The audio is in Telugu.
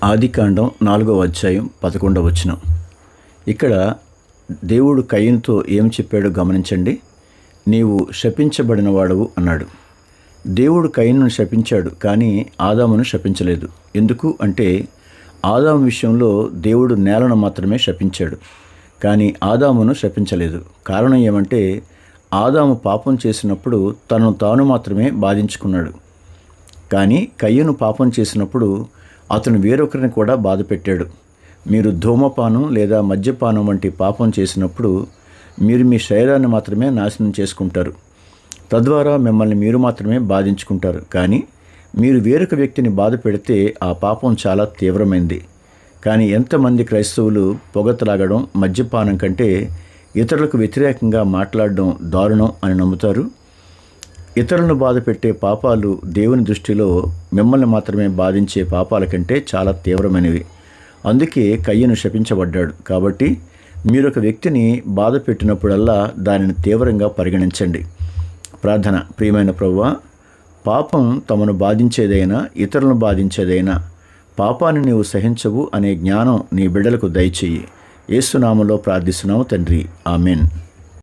ఆదికాండం 4వ అధ్యాయం 11వ వచనం. ఇక్కడ దేవుడు కయీనుతో ఏం చెప్పాడో గమనించండి. నీవు శపించబడిన వాడవు అన్నాడు. దేవుడు కయీనును శపించాడు, కానీ ఆదామును శపించలేదు. ఎందుకు అంటే ఆదాము విషయంలో దేవుడు నేలను మాత్రమే శపించాడు, కానీ ఆదామును శపించలేదు. కారణం ఏమంటే ఆదాము పాపం చేసినప్పుడు తనను తాను మాత్రమే బాధించుకున్నాడు, కానీ కయీను పాపం చేసినప్పుడు అతను వేరొకరిని కూడా బాధ పెట్టాడు. మీరు ధూమపానం లేదా మద్యపానం వంటి పాపం చేసినప్పుడు మీరు మీ శరీరాన్ని మాత్రమే నాశనం చేసుకుంటారు, తద్వారా మిమ్మల్ని మీరు మాత్రమే బాధించుకుంటారు. కానీ మీరు వేరొక వ్యక్తిని బాధ పెడితే ఆ పాపం చాలా తీవ్రమైంది. కానీ ఎంతమంది క్రైస్తవులు పొగ త్రాగడం, మద్యపానం కంటే ఇతరులకు వ్యతిరేకంగా మాట్లాడడం దారుణం అని నమ్ముతారు. ఇతరులను బాధ పెట్టే పాపాలు దేవుని దృష్టిలో మిమ్మల్ని మాత్రమే బాధించే పాపాల కంటే చాలా తీవ్రమైనవి. అందుకే కయీను శపించబడ్డాడు. కాబట్టి మీరు ఒక వ్యక్తిని బాధ పెట్టినప్పుడల్లా దానిని తీవ్రంగా పరిగణించండి. ప్రార్థన. ప్రియమైన ప్రభువా, పాపం తమను బాధించేదైనా ఇతరులను బాధించేదైనా పాపాన్ని నీవు సహించవు అనే జ్ఞానం నీ బిడ్డలకు దయచేయి. యేసు నామములో ప్రార్థిస్తున్నాము తండ్రి. ఆమెన్.